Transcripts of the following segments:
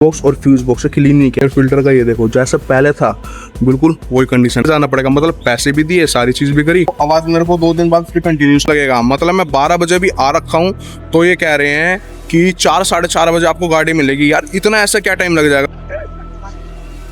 Box और fuse box clean नहीं किया। फिल्टर का ये देखो जैसा पहले था बिल्कुल वही कंडीशन। जाना पड़ेगा, मतलब पैसे भी दिए, सारी चीज भी करी। आवाज मेरे को 2 दिन बाद फिर कंटिन्यूस लगेगा। मतलब मैं 12 बजे भी आ रखा हूँ तो ये कह रहे हैं कि 4 साढ़े 4 बजे आपको गाड़ी मिलेगी। यार इतना ऐसा क्या टाइम लग जाएगा।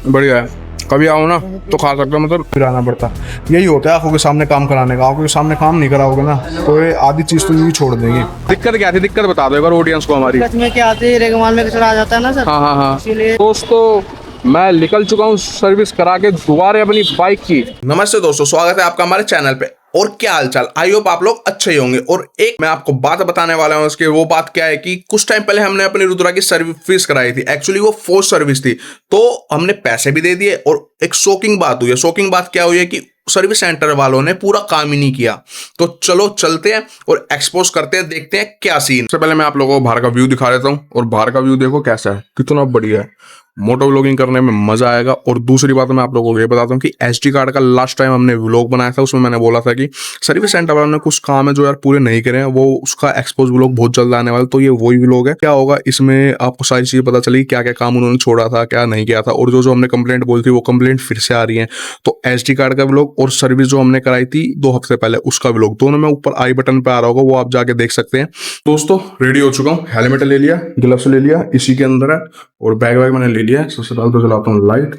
बढ़िया है, कभी आओ ना तो खा सकते हो। मतलब फिर आना पड़ता, यही होता है आंखों के सामने काम कराने का। आंखों के सामने काम नहीं कराओगे ना तो ये आधी चीज तो यही छोड़ देंगे। दिक्कत क्या थी, दिक्कत बता दो एक बार ऑडियंस को हमारी। दिक्कत में क्या आती है, रेगमाल में कचरा आ जाता है ना सर। हाँ हाँ हाँ इसीलिए दोस्तों, मैं निकल चुका हूँ सर्विस करा के दोबारा अपनी बाइक की। नमस्ते दोस्तों, स्वागत है आपका हमारे चैनल पे। और क्या हालचाल, आई होप आप लोग अच्छे ही होंगे। और एक मैं आपको बात बताने वाला हूँ उसके। वो बात क्या है कि कुछ टाइम पहले हमने अपनी रुद्रा की सर्विस कराई थी। एक्चुअली वो फोर्स सर्विस थी, तो हमने पैसे भी दे दिए। और एक शॉकिंग बात हुई है। शॉकिंग बात क्या हुई है कि सर्विस सेंटर वालों ने पूरा काम ही नहीं किया। तो चलो चलते हैं और एक्सपोज करते हैं, देखते हैं क्या सीन। सबसे पहले मैं आप लोगों को बाहर का व्यू दिखा देता हूँ। और बाहर का व्यू देखो कैसा है, कितना बढ़िया है। मोटो व्लॉगिंग करने में मजा आएगा। और दूसरी बात मैं आप लोगों को ये बताता हूँ कि एसडी कार्ड का लास्ट टाइम हमने व्लॉग बनाया था, उसमें मैंने बोला था कि सर्विस सेंटर वालों ने कुछ काम है जो यार पूरे नहीं करे हैं, वो उसका एक्सपोज व्लॉग बहुत जल्द आने वाला। तो ये वही व्लॉग है। क्या होगा इसमें आपको सारी चीजें पता चलेगी, क्या क्या काम उन्होंने छोड़ा था, क्या नहीं किया था। और जो जो हमने कंप्लेंट बोली थी वो कंप्लेंट फिर से आ रही है। तो एसडी कार्ड का व्लॉग और सर्विस जो हमने कराई थी 2 हफ्ते पहले, उसका व्लॉग दोनों में ऊपर आई बटन पे आ रहा होगा, वो आप जाके देख सकते हैं। दोस्तों रेडी हो चुका हूँ, हेलमेट ले लिया, ग्लव्स ले लिया, इसी के अंदर है। और बैग वैग मैंने ले लिया है। सबसे पहले तो चलाता हूँ लाइट,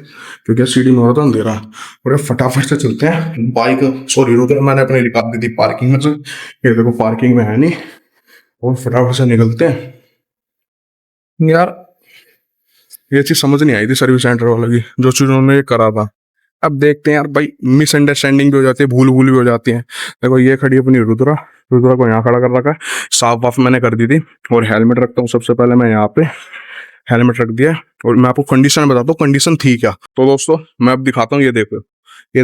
क्योंकि सीढ़ी में हो रहा था अंधेरा। और फटाफट से चलते हैं। बाइक सॉरी रुद्र मैंने अपनी निकाल दी थी पार्किंग में से, ये देखो पार्किंग में है नहीं। और फटाफट से निकलते हैं। यार ये चीज समझ नहीं आई थी सर्विस सेंटर वालों की, जो चीज उन्होंने करा था। अब देखते हैं यार भाई, मिसअंडरस्टैंडिंग भी हो जाती है, भूल भूल भी हो जाती है। देखो ये खड़ी अपनी रुद्रा, रुद्रा को यहाँ खड़ा कर रखा है। साफ वाफ मैंने कर दी थी। और हेलमेट रखता हूँ सबसे पहले मैं यहाँ पे, हेलमेट रख दिया। और मैं आपको कंडीशन बताता हूँ कंडीशन थी क्या। तो दोस्तों मैं अब दिखाता हूँ, ये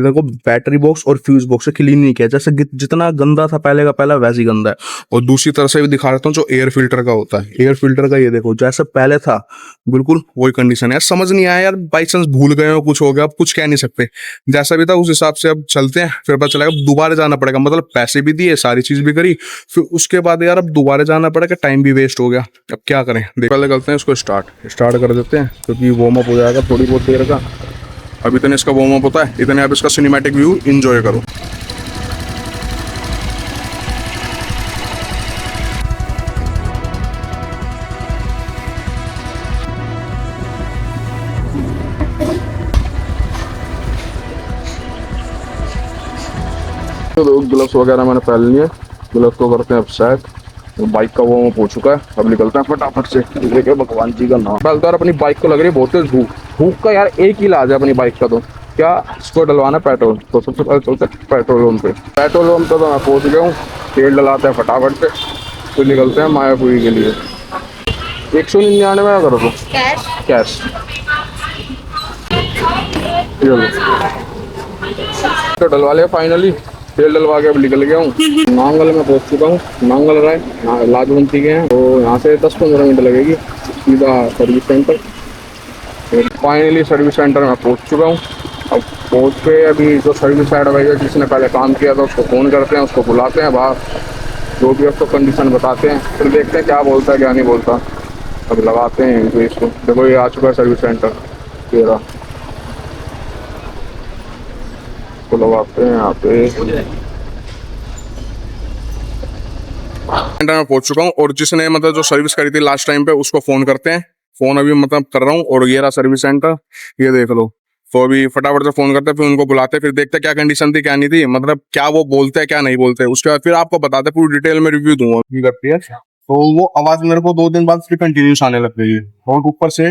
देखो बैटरी बॉक्स और फ्यूज बॉक्स क्लीन नहीं किया। जैसे जितना गंदा था पहले का पहला वैसे ही गंदा है। और दूसरी तरफ से भी दिखा देता हूँ जो एयर फिल्टर का होता है। एयर फिल्टर का ये देखो जैसे पहले था बिल्कुल वही कंडीशन है। यार समझ नहीं आया यार, बाई चांस भूल गए हो, कुछ हो गया, अब कुछ कह नहीं सकते। जैसा भी था उस हिसाब से अब चलते हैं, फिर पता चलेगा। दोबारा जाना पड़ेगा, मतलब पैसे भी दिए, सारी चीज भी करी, फिर उसके बाद यार अब दोबारा जाना पड़ेगा, टाइम भी वेस्ट हो गया। अब क्या करें, पहले करते हैं इसको स्टार्ट कर देते हैं, क्योंकि वार्म अप हो जाएगा थोड़ी बहुत देर का। अभी तक इसका वार्म अप होता है, इतने आप इसका सिनेमैटिक व्यू एंजॉय करो। तो ग्लव्स वगैरह मैंने पहन लिए, ग्लव्स को करते हैं अब सेट। बाइक का वार्म अप हो चुका है, अब निकलते हैं फटाफट से। देखिए भगवान जी का नाम। पहले तो यार अपनी बाइक को लग रही है बहुत तेज धूप। धूप का यार एक ही इलाज है अपनी बाइक का, तो क्या इसको डलवाना पेट्रोल। तो सबसे पहले चलते हैं पेट्रोल पंप पे। पेट्रोल पंप पे तो मैं पहुंच गया हूँ। तेल डलाते हैं फटाफट से, फिर निकलते हैं मायापुरी के लिए। 199 करो तो कैश। तो डलवा लिया फाइनली, तेल डलवा के अब निकल गया हूँ। नांगल में पहुंच चुका हूँ। नांगल राय लाजवंती के हैं, तो यहाँ से 10-15 मिनट लगेगी सीधा service centre. Finally service centre में पहुंच चुका हूँ। अब पहुंच के अभी जो सर्विस एडवाइजर जिसने पहले काम किया था उसको फ़ोन करते हैं, उसको बुलाते हैं बाहर, जो भी उसको कंडीशन बताते हैं, फिर देखते हैं क्या बोलता है क्या नहीं बोलता। अब लगाते हैं तो इसको। देखो ये आ चुका है सर्विस सेंटर तेरा, तो लगाते हैं यहाँ पे। सेंटर में पहुंच चुका हूँ। और जिसने मतलब जो सर्विस करी थी लास्ट टाइम पे, उसको फोन करते हैं। फोन अभी मतलब कर रहा हूँ। और ये रहा सर्विस सेंटर, ये देख लो। तो अभी फटाफट से फोन करते हैं, फिर उनको बुलाते हैं, फिर देखते हैं क्या कंडीशन थी क्या नहीं थी, मतलब क्या वो बोलते हैं क्या नहीं बोलते। उसके बाद फिर आपको बताते हैं, पूरी डिटेल में रिव्यू दूंगा करती है। तो वो आवाज मेरे को 2 दिन बाद फिर कंटिन्यूस आने लग गई है। और ऊपर से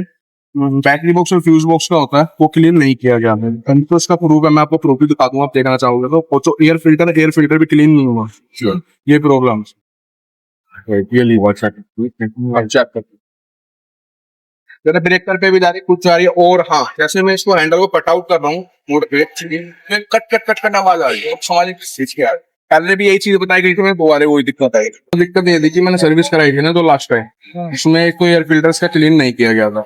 बैटरी बॉक्स और फ्यूज बॉक्स का होता है, वो क्लीन नहीं किया गया है। तो इसका प्रूफ है, मैं आपको प्रूफ भी दिखा दूंगा, आप देखना चाहोगे तो। जो एयर फिल्टर भी क्लीन नहीं हुआ। ये प्रॉब्लम ये ली चेक कर। जरा ब्रेकर पे भी जा रही, कुछ जा रही है। और हाँ, जैसे मैं इसको हैंडल को कट आउट कर रहा हूँ मोड पे, कट आवाज आ रही है। अब समझ खींच के आ रही है। पहले भी यही चीज बताई गई थी, मैं दोबारा वही दिक्कत आई। तो दिक्कत ये थी कि मैंने सर्विस कराई थी ना तो लास्ट टाइम, उसमें एक तो एयर फिल्टर्स का क्लीन नहीं किया गया था।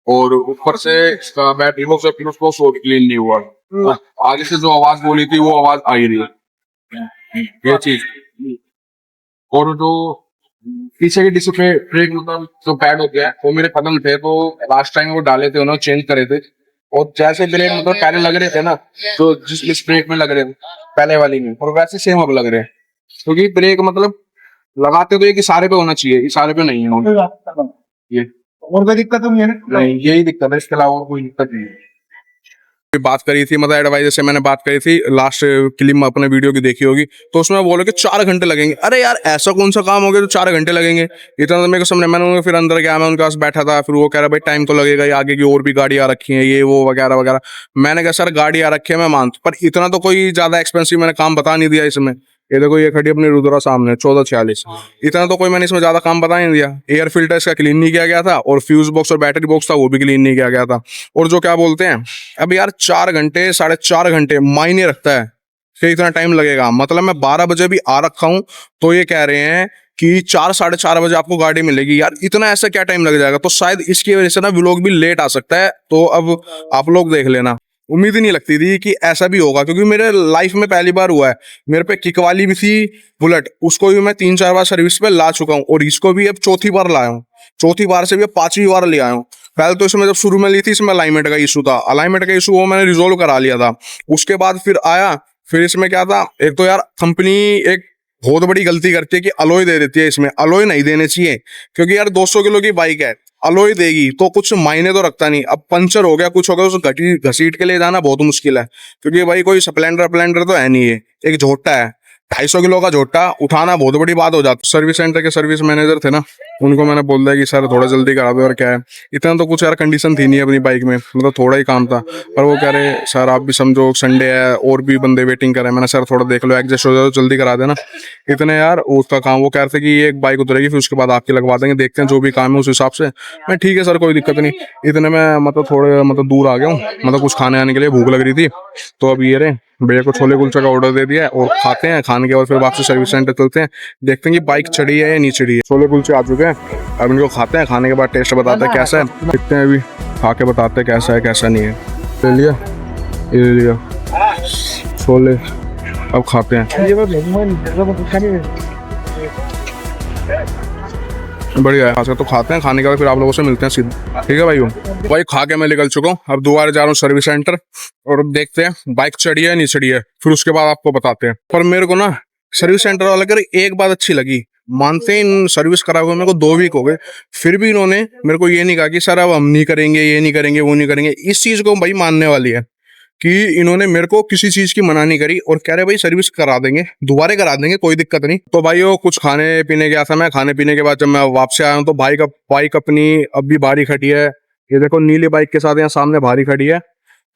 और ऊपर से इसका बैटरी बॉक्स और फ्यूज बॉक्स वो भी क्लीन नहीं हुआ। आगे से जो आवाज बोली थी वो आवाज आ ही रही है, ये चीज। और जो पीछे की डिस्प्ले ब्रेक मतलब जो पैड हो गया है, वो मेरे खत्म थे, तो लास्ट टाइम वो डाले थे, उन्होंने चेंज करे थे। और जैसे ब्रेक मतलब पहले लग रहे थे ना, तो जिस ब्रेक में लग रहे थे पहले वाली में, और वैसे सेम अब लग रहे हैं। क्योंकि ब्रेक मतलब लगाते तो एक इशारे पे होना चाहिए, इशारे पे नहीं है ये। और कोई दिक्कत नहीं है ना? नहीं, यही दिक्कत है, इसके अलावा और कोई दिक्कत नहीं है। बात करी थी मतलब एडवाइजर से, मैंने बात करी थी लास्ट क्लिप में अपने वीडियो की देखी होगी, तो उसमें बोले कि 4 घंटे लगेंगे। अरे यार ऐसा कौन सा काम हो गया जो 4 घंटे लगेंगे? इतना तो मेरे को समझ, मैंने फिर अंदर गया, मैं उनके पास बैठा था, फिर वो कह रहा भाई टाइम तो लगेगा ही, आगे की और भी गाड़ी आ रखी है, ये वो वगैरह वगैरह। मैंने कहा सर गाड़ी आ रखी है मैं मानता, पर इतना तो कोई ज्यादा एक्सपेंसिव मैंने काम बता नहीं दिया इसमें। ये देखो ये खड़ी अपनी रुद्रा सामने 1446, इतना तो कोई मैंने इसमें ज्यादा काम बता नहीं दिया। एयर फिल्टर इसका क्लीन नहीं किया गया था, और फ्यूज बॉक्स और बैटरी बॉक्स था वो भी क्लीन नहीं किया गया था। और जो क्या बोलते हैं, अब यार 4 घंटे 4.5 घंटे मायने रखता है कि इतना टाइम लगेगा। मतलब मैं 12 बजे भी आ रखा हूं, तो ये कह रहे हैं कि 4 4:30 बजे आपको गाड़ी मिलेगी। यार इतना ऐसा क्या टाइम लग जाएगा? तो शायद इसकी वजह से ना व्लॉग भी लेट आ सकता है, तो अब आप लोग देख लेना। उम्मीद ही नहीं लगती थी कि ऐसा भी होगा, क्योंकि मेरे लाइफ में पहली बार हुआ है। मेरे पे किक वाली भी थी बुलेट, उसको भी मैं 3-4 बार सर्विस पे ला चुका हूँ, और इसको भी अब चौथी बार लाया हूँ। चौथी बार से भी अब 5वीं बार ले आया हूँ। पहले तो इसमें जब शुरू में ली थी, इसमें अलाइनमेंट का इशू था, अलाइनमेंट का इशू वो मैंने रिजोल्व करा लिया था। उसके बाद फिर आया, फिर इसमें क्या था, एक तो यार कंपनी एक बहुत बड़ी गलती करती है कि अलॉय दे देती है, इसमें अलॉय नहीं देने चाहिए। क्योंकि यार 200 किलो की बाइक है, अलॉय देगी तो कुछ मायने तो रखता नहीं। अब पंचर हो गया, कुछ हो गया, उसे घसीट के ले जाना बहुत मुश्किल है, क्योंकि भाई कोई स्प्लेंडर तो है नहीं, है एक झोटा है, 250 किलो का झोटा उठाना बहुत बड़ी बात हो जाती। सर्विस सेंटर के सर्विस मैनेजर थे ना, उनको मैंने बोल दिया कि सर थोड़ा जल्दी करा दो। और क्या है, इतना तो कुछ यार कंडीशन थी नहीं अपनी बाइक में, मतलब थोड़ा ही काम था। पर वो कह रहे सर आप भी समझो संडे है और भी बंदे वेटिंग कर रहे हैं। मैंने सर थोड़ा देख लो, एडजस्ट हो जाओ, जल्दी करा देना। इतने यार उसका काम, वो कह रहे थे कि ये एक बाइक उतरेगी फिर उसके बाद आपकी लगवा देंगे, देखते हैं जो भी काम है उस हिसाब से। मैं ठीक है सर कोई दिक्कत नहीं। इतने में मतलब थोड़े मतलब दूर आ गया हूँ, मतलब कुछ खाने आने के लिए भूख लग रही थी, तो अब ये रहे भैया को छोले कुलचे का ऑर्डर दे दिया है, और खाते हैं, खाने के बाद फिर वापस सर्विस सेंटर चलते हैं, देखते हैं कि बाइक चढ़ी है या नहीं चढ़ी है। छोले कुलचे आ चुके हैं, अब इनको खाते हैं, खाने के बाद टेस्ट बताते हैं कैसा है, देखते हैं अभी खा के बताते हैं कैसा है कैसा नहीं है। ले लिया, ये ले लिया छोले, अब खाते हैं। बढ़िया है, खासा तो खाते हैं, खाने के बाद फिर आप लोगों से मिलते हैं सीधा, ठीक है भाई खा के मैं निकल चुका हूँ, अब दोबारा जा रहा हूँ सर्विस सेंटर, और अब देखते हैं बाइक चढ़ी है नहीं चढ़ी है, फिर उसके बाद आपको बताते हैं। पर मेरे को ना सर्विस सेंटर वाला कर एक बात अच्छी लगी, मानते हैं इन सर्विस करा हुआ मेरे को 2 वीक हो गए, फिर भी इन्होंने मेरे को ये नहीं कहा कि सर अब हम नहीं करेंगे, ये नहीं करेंगे, वो नहीं करेंगे। इस चीज को भाई मानने वाली है कि इन्होंने मेरे को किसी चीज की मना नहीं करी, और कह रहे भाई सर्विस करा देंगे, दोबारा करा देंगे, कोई दिक्कत नहीं। तो भाई वो कुछ खाने पीने गया था मैं, खाने पीने के बाद जब मैं वापस आया हूँ, तो बाइक अपनी अब भी बाहरी खड़ी है। ये देखो नीली बाइक के साथ यहाँ सामने बाहरी खड़ी है।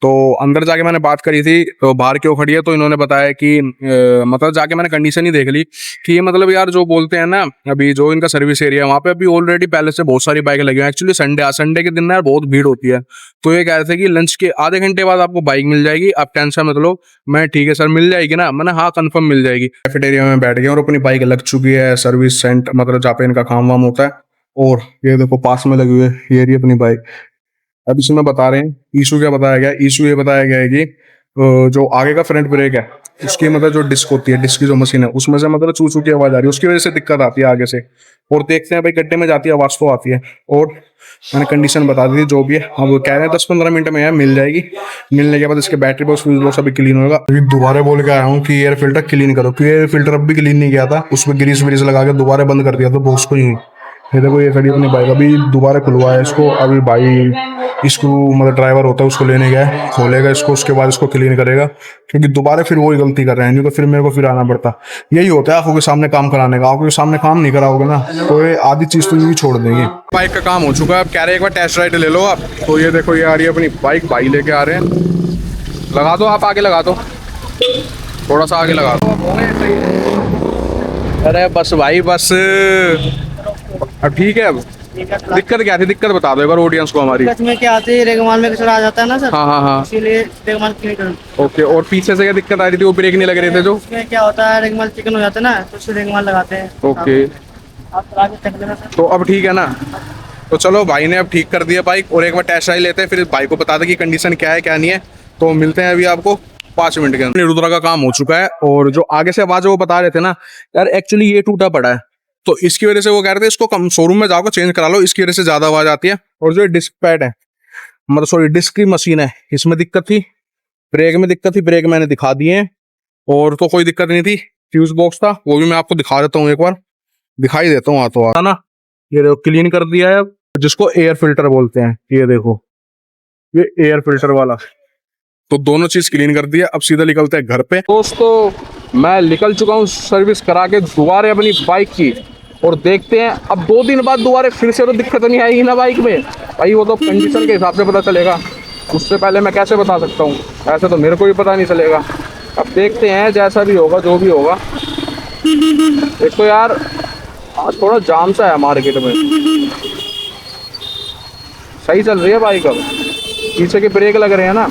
तो अंदर जाके मैंने बात करी थी, तो बाहर क्यों खड़ी है, तो इन्होंने बताया कि मतलब जाके मैंने कंडीशन ही देख ली कि ये मतलब यार जो बोलते हैं ना, अभी जो इनका सर्विस एरिया है वहाँ पे अभी ऑलरेडी पहले से बहुत सारी बाइक लगी हुई है। एक्चुअली संडे के दिन ना यार बहुत भीड़ होती है, तो ये कह रहे थे कि लंच के आधे घंटे बाद आपको बाइक मिल जाएगी, आप टेंशन मत लो। मैं ठीक है सर मिल जाएगी ना, मैंने हाँ कंफर्म मिल जाएगी। कैफेटेरिया में बैठ गए और अपनी बाइक लग चुकी है सर्विस सेंटर, मतलब जहाँ पे इनका काम वाम होता है। और ये देखो पास में लगी हुई है, ये रही अपनी बाइक। अब इसमें बता रहे हैं इशू क्या बताया गया, इशू ये बताया गया है कि जो आगे का फ्रंट ब्रेक है उसकी मतलब जो डिस्क होती है, डिस्क की जो मशीन है उसमें से मतलब चू चू की आवाज आ रही है, उसकी वजह से दिक्कत आती है आगे से। और देखते हैं भाई गड्ढे में जाती है आवाज तो आती है। और मैंने कंडीशन बता दी थी जो भी है, अब वो कह रहे हैं 10-15 मिनट में मिल जाएगी। मिलने के बाद इसके बैटरी बॉक्स फ्यूज बॉक्स अभी क्लीन होगा। अभी दोबारा बोल के आया हूँ कि एयर फिल्टर क्लीन करो, क्योंकि एयर फिल्टर अब भी क्लीन नहीं किया था, उसमें ग्रीस व्रीस लगा के दोबारा बंद कर दिया था बॉक्स को ही। ये देखो ये खड़ी अपनी बाइक, अभी दोबारा खुलवाया इसको। अभी भाई इसको मतलब ड्राइवर होता है उसको लेने गया, खोलेगा इसको, उसके बाद इसको क्लीन करेगा, क्योंकि दोबारा फिर वही गलती कर रहे हैं, नहीं तो फिर मेरे को फिर आना पड़ता। यही होता है आंखों के सामने काम कराने का, आंखों के सामने काम नहीं कराओगे ना तो ये आधी चीज तो यही छोड़ देंगे। बाइक का काम हो चुका है, अब कह रहे हैं एक बार टेस्ट राइड ले लो आप। तो ये देखो ये आ रही है अपनी बाइक, भाई लेके आ रहे हैं। लगा दो आप, आगे लगा दो, थोड़ा सा आगे लगा दो। अरे बस भाई बस, अब ठीक है। अब दिक्कत क्या थी, दिक्कत बता दो एक बार ऑडियंस को हमारी। दिक्कत में क्या आती है, रेगमाल में कचरा आ जाता है ना सर। हाँ हाँ हाँ, इसीलिए रेगमाल क्लीन करो। ओके। और पीछे से क्या दिक्कत आ रही थी, वो ब्रेक नहीं लग रहे थे जो? उसमें क्या होता है, रेगमाल चिकन हो जाता है ना, तो उससे रेगमाल लगाते हैं। ओके, आप चला के चेक लेना सर। तो अब ठीक है ना? तो चलो भाई ने अब ठीक कर दिया बाइक, और एक बार टेस्ट ड्राइव लेते हैं, फिर भाई को बता दें कि कंडीशन क्या है क्या नहीं है। तो मिलते हैं अभी आपको 5 मिनट के अंदर। रुद्रा का काम हो चुका है, और जो आगे से आवाज वो बता रहे थे ना यार, एक्चुअली ये टूटा पड़ा है, तो इसकी वजह से वो कह रहे थे इसको कम शोरूम में जाओगे चेंज करा लो, इसकी वजह से ज्यादा आवाज आती है। और जो डिस्क पैड है, मतलब सॉरी डिस्क की मशीन है, इसमें दिक्कत थी, ब्रेक में दिक्कत थी, ब्रेक मैंने दिखा दिए हैं, और तो कोई दिक्कत नहीं थी। फ्यूज बॉक्स था, वो भी मैं आपको दिखा देता हूँ, एक बार दिखाई देता हूँ हाथों हाथ ना। ये देखो क्लीन कर दिया है, जिसको एयर फिल्टर बोलते हैं, ये देखो ये एयर फिल्टर वाला, तो दोनों चीज क्लीन कर दिया। अब सीधा निकलते हैं घर पे। दोस्तों मैं निकल चुका हूँ सर्विस करा के दोबारा अपनी बाइक की, और देखते हैं अब 2 दिन बाद दोबारा फिर से तो दिक्कत नहीं आएगी ना बाइक में भाई, वो तो कंडीशन के हिसाब से पता चलेगा, उससे पहले मैं कैसे बता सकता हूँ, ऐसे तो मेरे को भी पता नहीं चलेगा। अब देखते हैं जैसा भी होगा, जो भी होगा। एक तो यार आज थोड़ा जाम सा है मार्केट में, सही चल रही है बाइक। अब पीछे के ब्रेक लग रहे हैं ना,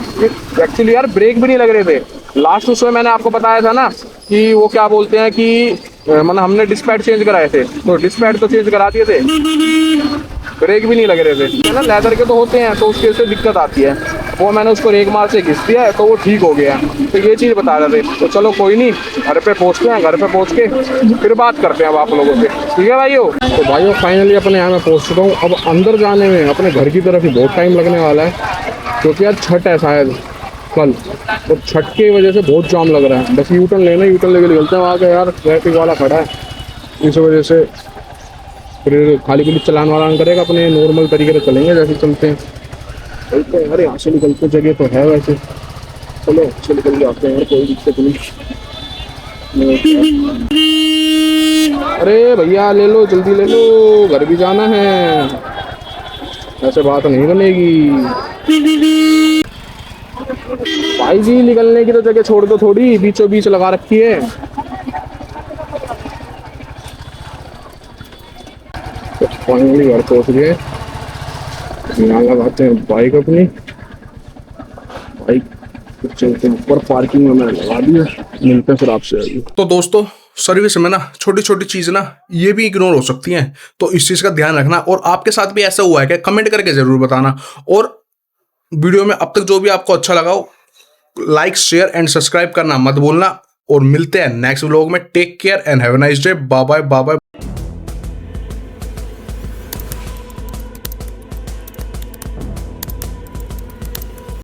एक्चुअली यार ब्रेक भी नहीं लग रहे थे लास्ट, उसमें मैंने आपको बताया था ना कि वो क्या बोलते हैं कि मतलब हमने डिस्पैड चेंज कराए थे, तो डिस्पैड तो चेंज करा दिए थे, ब्रेक भी नहीं लग रहे थे, है ना, लेदर के तो होते हैं, तो उसकी वजह से दिक्कत आती है। वो मैंने उसको रेक मार से घिस दिया है, तो वो ठीक हो गया। तो ये चीज़ बता रहे थे। तो चलो कोई नहीं, घर पे पहुँचते हैं, घर पे पहुँच के फिर बात करते हैं अब आप लोगों से, ठीक है भाइयों। तो भाइयों फाइनली अपने यहाँ मैं पहुँच चुका हूँ। अब अंदर जाने में अपने घर की तरफ ही बहुत टाइम लगने वाला है, क्योंकि आज छठ है शायद कल, तो छठ की वजह से बहुत जाम लग रहा है। बस यूटर्न लेना, यूटर्न लेके निकलते हैं वहाँ के, यार ट्रैफिक वाला खड़ा है, इस वजह से फिर खाली पुलिस चलाने वाला नहीं करेगा, अपने नॉर्मल तरीके से चलेंगे जैसे चलते हैं। चलते हैं, अरे यहाँ से निकलते जगह तो है वैसे, चलो अच्छे निकल जाते हैं, कोई दिक्कत नहीं। अरे भैया ले लो, जल्दी ले लो, घर भी जाना है, ऐसे बात नहीं बनेगी भाई जी। निकलने की तो जगह छोड़ दो, थोड़ी बीचों बीच लगा रखी है। तो फाइनली घर पहुंच गए, यहाँ लगाते हैं बाइक अपनी, बाइक चलते हैं ऊपर, पार्किंग में मैंने लगा दिया, मिलते हैं फिर आपसे। तो दोस्तों सर्विस में ना छोटी छोटी चीज ना ये भी इग्नोर हो सकती हैं, तो इस चीज का ध्यान रखना। और आपके साथ भी ऐसा हुआ है क्या, कमेंट करके जरूर बताना। और वीडियो में अब तक जो भी आपको अच्छा लगा हो, लाइक शेयर एंड सब्सक्राइब करना मत भूलना। और मिलते हैं नेक्स्ट व्लॉग में। Take care and have a nice day. Bye bye bye bye.